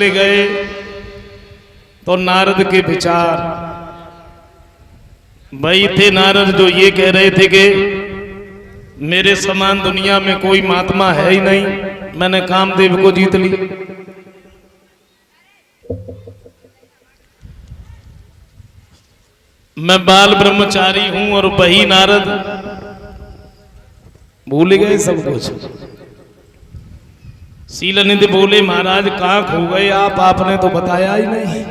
चले गए तो नारद के विचार भाई थे। नारद जो ये कह रहे थे कि मेरे समान दुनिया में कोई महात्मा है ही नहीं, मैंने कामदेव को जीत ली। मैं बाल ब्रह्मचारी हूं और वही नारद भूल गए सब कुछ। शीलनिधि बोले महाराज कहाँ खो गए आप, आपने तो बताया ही नहीं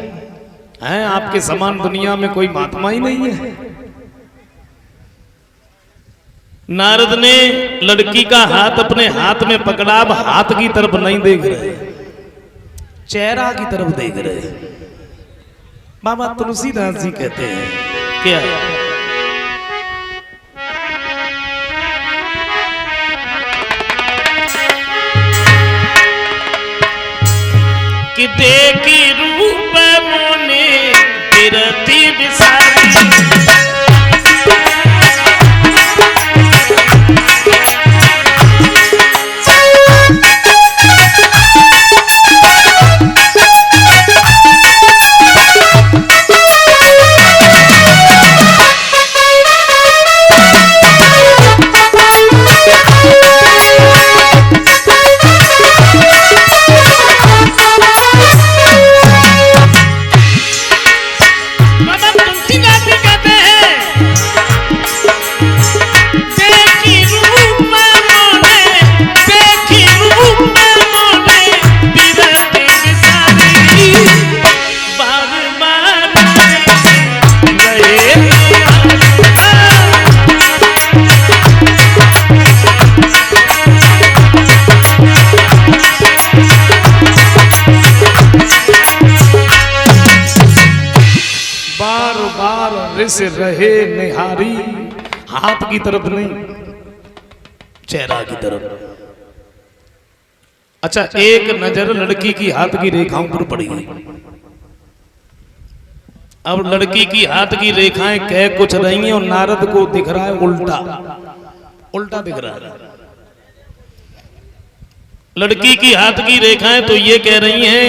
है, आपके समान दुनिया में कोई महात्मा ही नहीं है। नारद ने लड़की का हाथ अपने हाथ में पकड़ा, अब हाथ की तरफ नहीं देख रहे, चेहरा की तरफ देख रहे। बाबा तुलसीदास जी कहते हैं क्या कि देखी रूप मोने बिरती बिसारी, से रहे निहारी, हाथ की तरफ नहीं चेहरा की तरफ। अच्छा, एक नजर लड़की की हाथ की रेखाओं पर पड़ी। अब लड़की की हाथ की रेखाएं कह कुछ रही हैं और नारद को दिख रहा है उल्टा, उल्टा दिख रहा है। लड़की की हाथ की रेखाएं तो ये कह रही हैं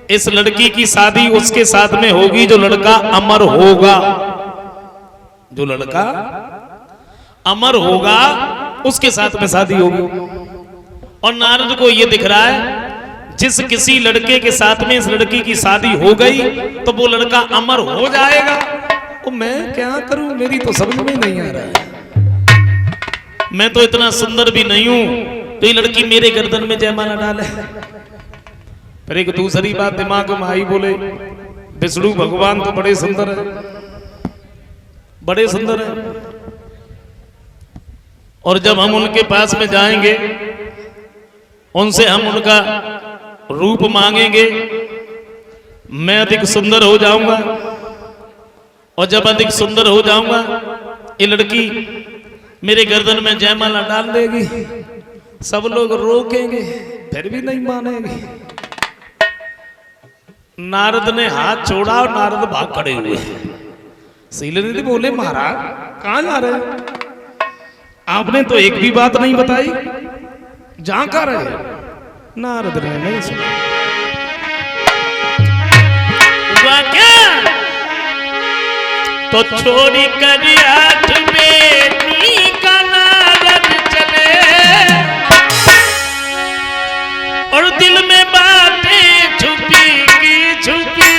इस लड़की की शादी उसके साथ में होगी जो लड़का अमर होगा, जो लड़का अमर होगा उसके साथ में शादी होगी। और नारद को यह दिख रहा है जिस किसी लड़के के साथ में इस लड़की की शादी हो गई तो वो लड़का अमर हो जाएगा। तो मैं क्या करूं, मेरी तो समझ में नहीं आ रहा है। मैं तो इतना सुंदर भी नहीं हूं तो ये लड़की मेरे गर्दन में जयमाला डाले। फिर एक दूसरी बात दिमाग में आई, बोले विष्णु भगवान तो बड़े सुंदर है, बड़े सुंदर है, और जब हम उनके पास में जाएंगे उनसे हम उनका रूप मांगेंगे, मैं अधिक सुंदर हो जाऊंगा, और जब अधिक सुंदर हो जाऊंगा ये लड़की मेरे गर्दन में जयमाला डाल देगी, सब लोग रोकेंगे फिर भी नहीं मानेंगे। नारद ने हाथ छोड़ा और नारद भाग खड़े हुए। शीलनिधि बोले महाराज कहां जा रहे हैं, आपने तो एक भी बात नहीं बताई, जहां का रहे। नारद ने नहीं सुना। क्या तो छोड़ी कर आठ बेटी का नारद चले और दिल में बातें छुपी की छुपी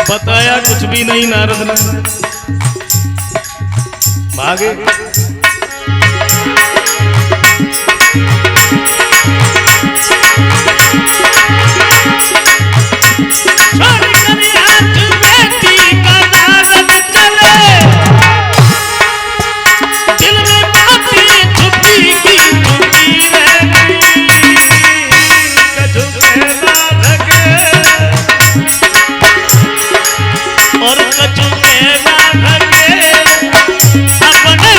बताया कुछ भी नहीं नारद ने, भागे। और कछु कहना लगे अपने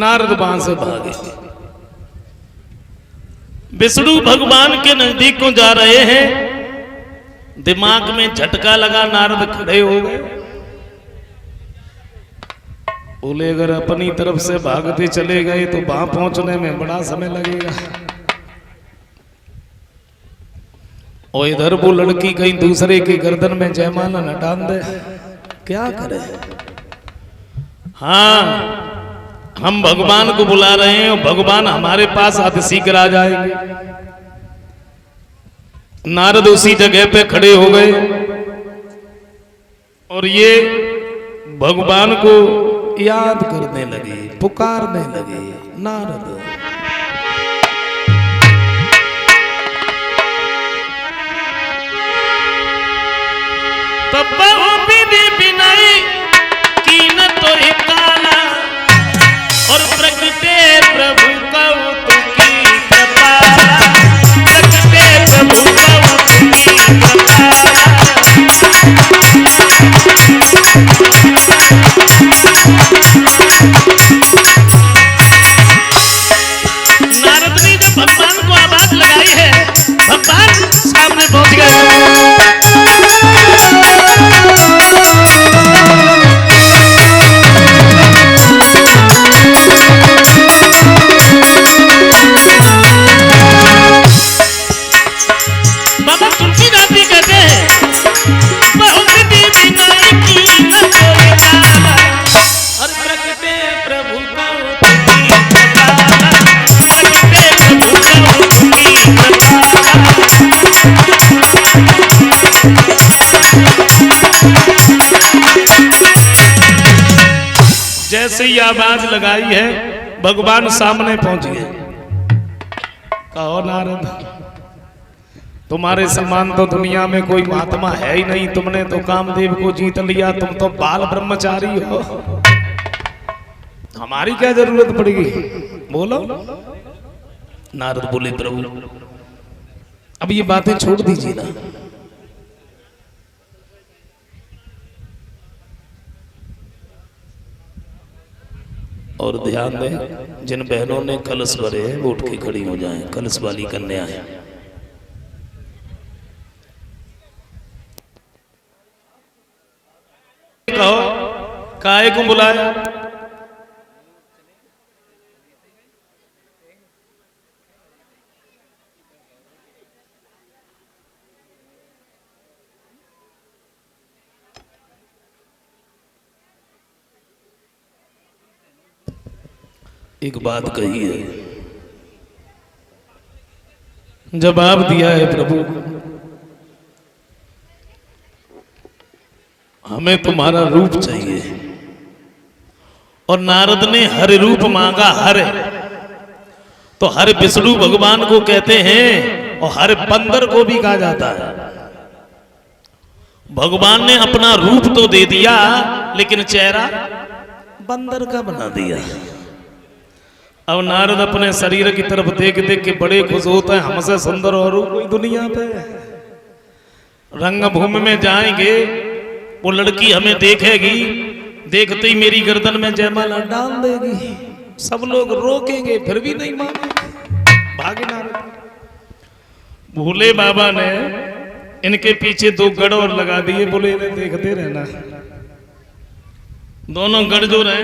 नारद वहां से भागे। विष्णु भगवान के नजदीक को जा रहे हैं, दिमाग में झटका लगा, नारद खड़े हो गए। बोले अगर अपनी तरफ से भागते चले गए तो वहां पहुंचने में बड़ा समय लगेगा, और इधर वो लड़की कहीं दूसरे की गर्दन में जयमाला न डाल दे, क्या करे। हाँ, हम भगवान को बुला रहे हैं और भगवान हमारे पास अति शीघ्र आ जाएंगे। नारद उसी जगह पे खड़े हो गए और ये भगवान को याद करने लगे, पुकारने लगे, नारद। तब विधि विनय कीन तो काला और प्रगटे प्रभु कौतुकी कृपाला, प्रगटे प्रभु कौतुकी कृपाला। नारद ने जब भगवान को आवाज लगाई है, भगवान सामने पहुंच गए। जैसे ही आवाज लगाई है, भगवान सामने पहुंच गए। कहो नारद, तुम्हारे समान तो दुनिया में कोई महात्मा है ही नहीं, तुमने तो कामदेव को जीत लिया, तुम तो बाल ब्रह्मचारी हो, हमारी क्या जरूरत पड़ेगी, बोलो। नारद बोले प्रभु अब ये बातें छोड़ दीजिए ना, और ध्यान दें, जिन बहनों ने कलश भरे हैं वो उठ के खड़ी हो जाएं, कलश वाली कन्या है। कहो काहे को बुलाया? एक बात कही है, जवाब दिया है प्रभु, हमें तुम्हारा रूप चाहिए। और नारद ने हर रूप मांगा, हर, तो हर विष्णु भगवान को कहते हैं और हर बंदर को भी कहा जाता है। भगवान ने अपना रूप तो दे दिया, लेकिन चेहरा बंदर का बना दिया। अब नारद अपने शरीर की तरफ देख देख के बड़े खुश होते हैं, हमसे सुंदर और कोई दुनिया पे। रंगभूमि में जाएंगे, वो लड़की हमें देखेगी, देखते ही मेरी गर्दन में जयमाला डाल देगी, सब लोग रोकेंगे, फिर भी नहीं मानेंगे, भागे नारद। भोले बाबा ने इनके पीछे 2 गढ़ और लगा दिए, बोले इन्हें देखते रहना। दोनों गढ़ जो रहे,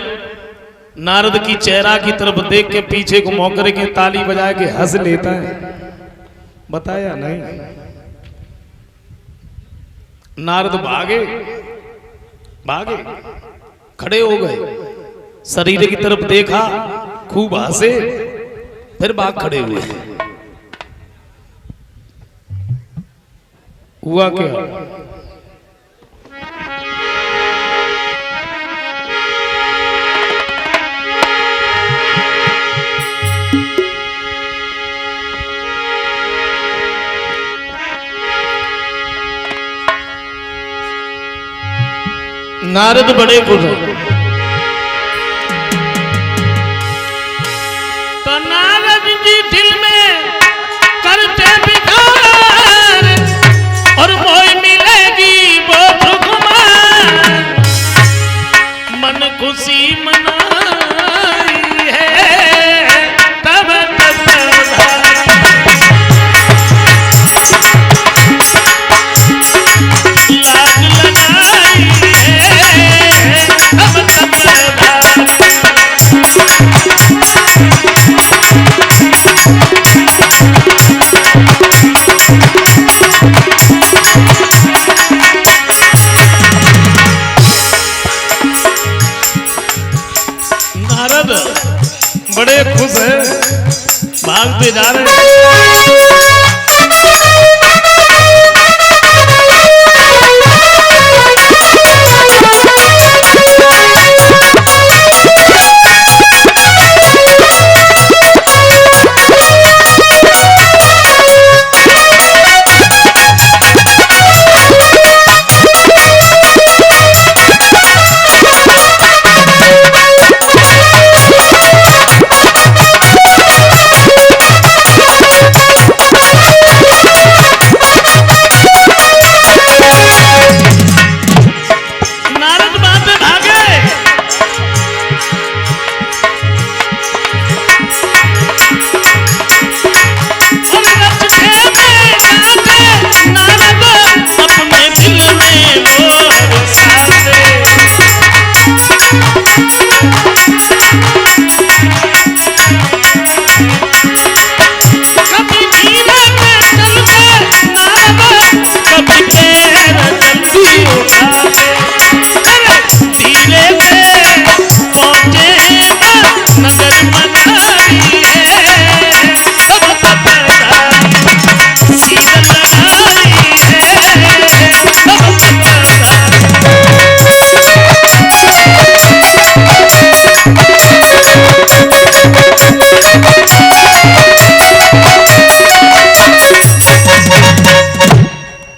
नारद की चेहरा की तरफ देख के पीछे को मौकर के ताली बजा के हंस लेता है, बताया नहीं। नारद भागे भागे, खड़े हो गए, शरीर की तरफ देखा, खूब हंसे, फिर भाग खड़े हुए। हुआ क्या? नारद बड़े खुश हैं। तो नारद जी दिल में करते विचार, और मोह मिलेगी वो सुकुमार, मन खुशी मनाई है, भागते जा रहे हैं।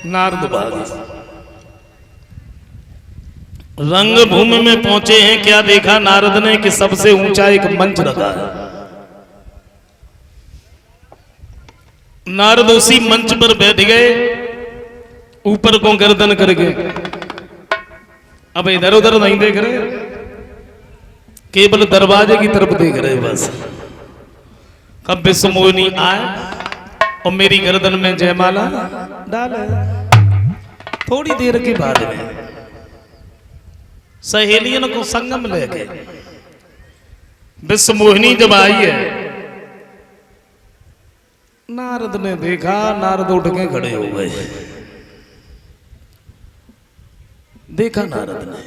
नारद भागे रंगभूमि में पहुंचे हैं। क्या देखा नारद ने कि सबसे ऊंचा एक मंच रखा है। नारद उसी मंच पर बैठ गए, ऊपर को गर्दन करके। अब इधर उधर नहीं देख रहे, केवल दरवाजे की तरफ देख रहे बस। कब विश्व मोहिनी आए और मेरी गर्दन में जयमाला डाले। थोड़ी देर के बाद में सहेलियन को संगम लेके विश्व मोहिनी जब आई है, नारद ने देखा, नारद उठ के खड़े हो गए। देखा नारद ने,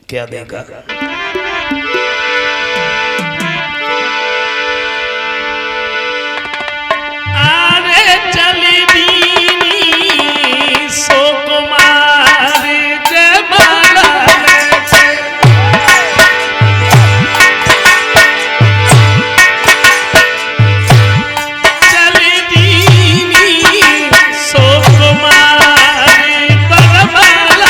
क्या देखा? आरे चली दीनी सो कुमारी जयमाला चली दीनी सो कुमारी बरमाला।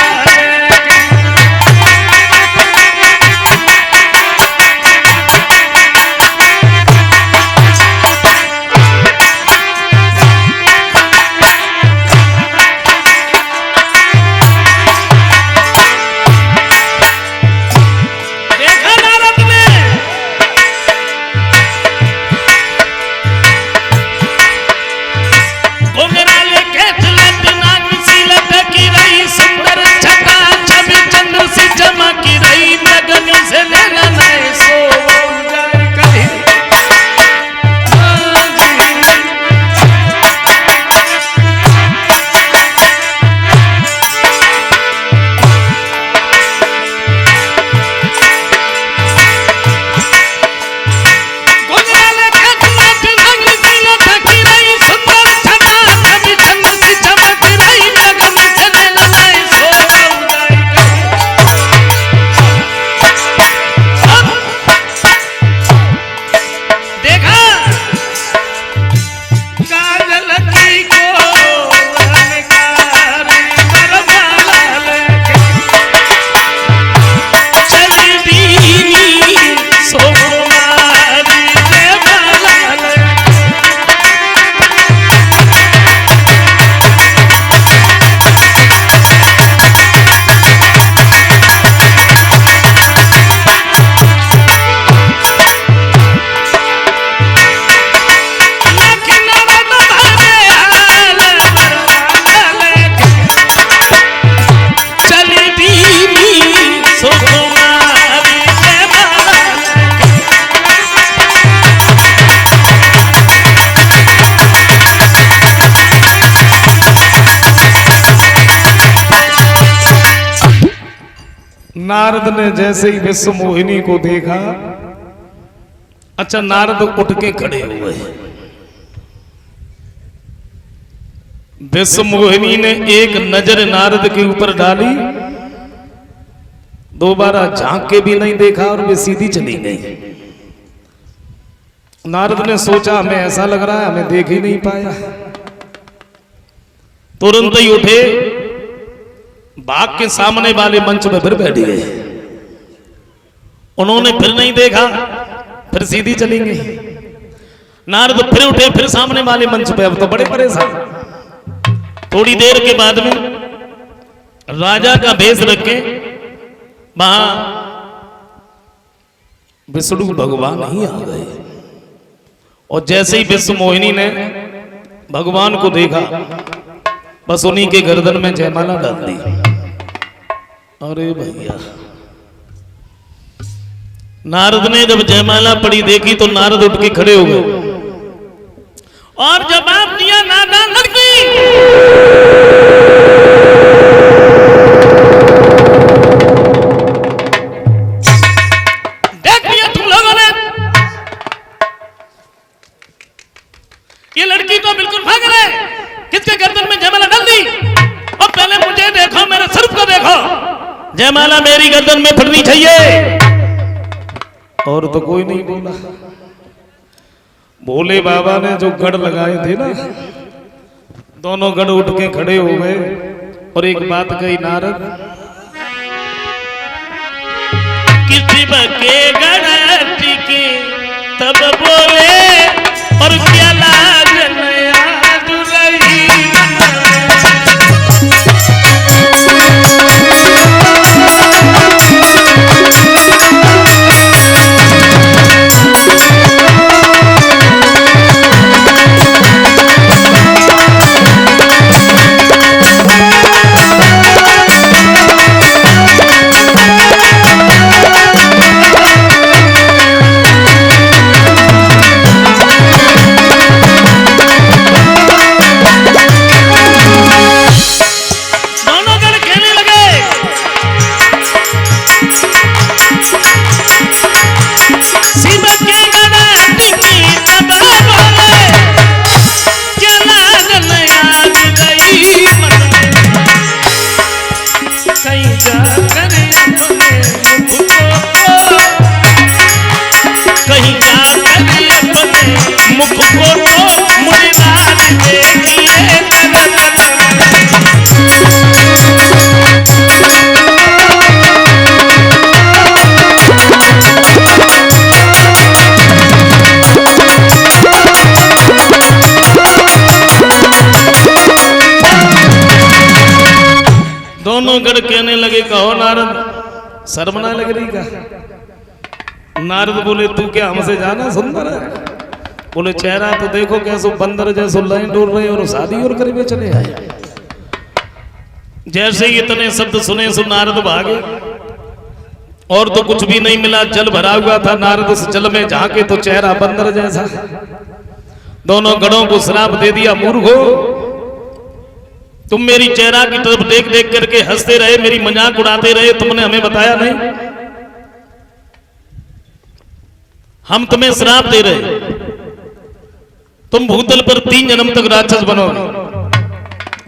नारद ने जैसे ही विश्व मोहिनी को देखा, अच्छा, नारद उठ के खड़े हुए। विश्व मोहिनी ने एक नजर नारद के ऊपर डाली, दोबारा झांक के भी नहीं देखा और वे सीधी चली गई। नारद ने सोचा हमें ऐसा लग रहा है हमें देख ही नहीं पाया। तुरंत ही उठे, बाग के सामने वाले मंच में फिर बैठ गए। उन्होंने फिर नहीं देखा, फिर सीधी चली गई। नारद फिर उठे, फिर सामने वाले मंच पे। अब तो बड़े परेशान। थोड़ी देर के बाद में राजा का भेष रख के वहां विष्णु भगवान ही आ गए। और जैसे ही विश्व मोहिनी ने भगवान को देखा, बस उन्हीं के गर्दन में जयमाला डाल दी। अरे भैया, नारद ने जब जयमाला पड़ी देखी तो नारद उठ के खड़े हो गए और जवाब दिया, नाना लड़की। देख लिया तुम लोगों ने, ये लड़की तो बिल्कुल भाग रहे। किसके गर्दन में जयमाला डाल दी? और पहले मुझे देखो, मेरे सिर को देखो। जयमाला मेरी गर्दन में पड़नी चाहिए। और तो कोई नहीं बोला। भोले बाबा ने जो गढ़ लगाए थे ना, दोनों गढ़ उठ के खड़े हो गए और एक बात कही, नारद किसी बके गढ़ टिके तब बोले, और क्या लाज नया दुलही। दोनों गढ़ कहने लगे, कहो नारद, शर्म ना लग रही का? नारद बोले, तू क्या हमसे जाना सुंदर है? बोले, चेहरा तो देखो कैसो बंदर जैसो लाइन डोल रहे और शादी और करीबे चले आए। जैसे ही इतने शब्द सुने सो नारद भागे और तो कुछ भी नहीं मिला। जल भरा हुआ था, नारद उस जल में झांके तो चेहरा बंदर जैसा। दोनों गढ़ों को श्राप दे दिया, मूर्खो, तुम मेरी चेहरा की तरफ देख देख करके हंसते रहे, मेरी मजाक उड़ाते रहे, तुमने हमें बताया नहीं। हम तुम्हें श्राप दे रहे, तुम भूतल पर 3 जन्म तक राक्षस बनोगे।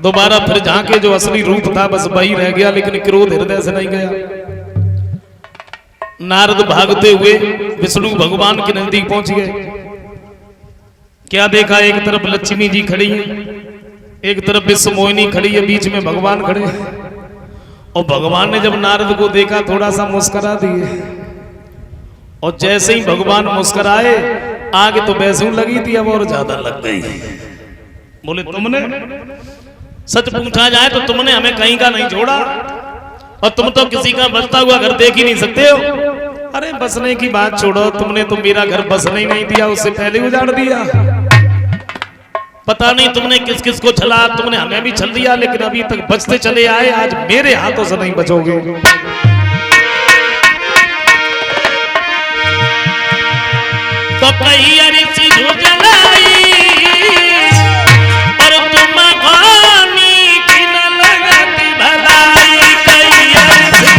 दोबारा फिर झांके जो असली रूप था बस वही रह गया, लेकिन क्रोध हृदय से नहीं गया। नारद भागते हुए विष्णु भगवान के नजदीक पहुंच गए। क्या देखा, एक तरफ लक्ष्मी जी खड़ी है, एक तरफ विश्व मोहिनी खड़ी है, बीच में भगवान खड़े। और भगवान ने जब नारद को देखा थोड़ा सा मुस्कुरा दिए, और जैसे ही भगवान मुस्कुराए आगे तो वैसे लगी थी, अब और ज्यादा लग गई। बोले, तुमने सच पूछा जाए तो तुमने हमें कहीं का नहीं छोड़ा, और तुम तो किसी का बसता हुआ घर देख ही नहीं सकते हो। अरे बसने की बात छोड़ो, तुमने तो मेरा घर बसने ही नहीं दिया, उससे पहले उजाड़ दिया। पता नहीं तुमने किस किस को छला, तुमने हमें भी छल दिया, लेकिन अभी तक बचते चले आए, आज मेरे हाथों से नहीं बचोगे। तो कहीं अरिसी जो जलाई और तुम भानी की न लगती भलाई, कहीं अरिसी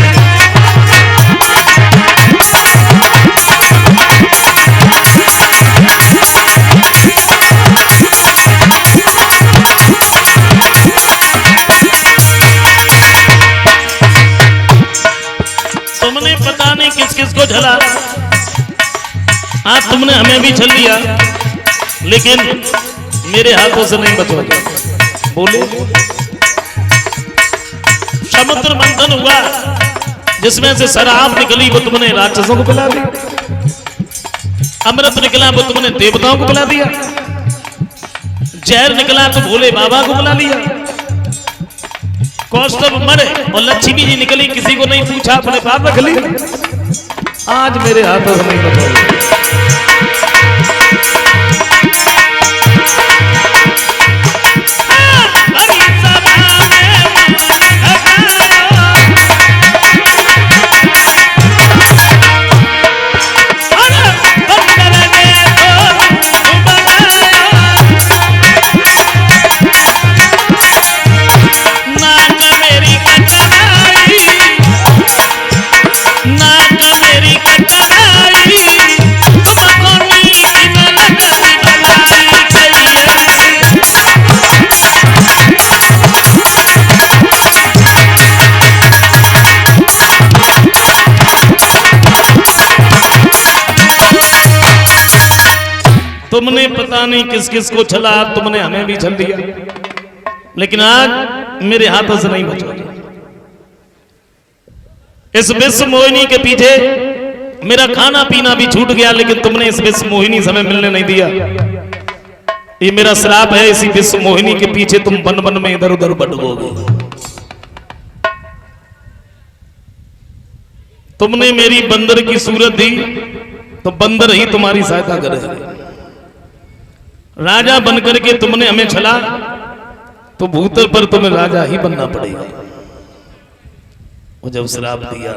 आज तुमने हमें भी छल लिया, लेकिन मेरे हाथों से नहीं बचोगे। बोले समुद्र मंथन हुआ, जिसमें से शराब निकली वो तुमने राक्षसों को पिला दी, अमृत निकला वो तुमने देवताओं को पिला दिया, जहर निकला तो भोले बाबा को बुला लिया, कौस्तुभ मरे और लक्ष्मी जी निकली, किसी को नहीं पूछा, अपने पास रख ली। आज मेरे हाथों से नहीं बचोगे। तुमने पता नहीं किस किस को छला, तुमने हमें भी छल दिया, लेकिन आज मेरे हाथों से नहीं बचोगे। इस विश्व मोहिनी के पीछे मेरा खाना पीना भी छूट गया, लेकिन तुमने इस विश्व मोहिनी से हमें मिलने नहीं दिया। ये मेरा श्राप है, इसी विश्व मोहिनी के पीछे तुम बन बन में इधर उधर भटकोगे। तुमने मेरी बंदर की सूरत दी तो बंदर ही तुम्हारी सहायता करेगा। राजा बनकर के तुमने हमें छला तो भूतल पर तुम्हें राजा ही बनना पड़ेगा। वो जब श्राप दिया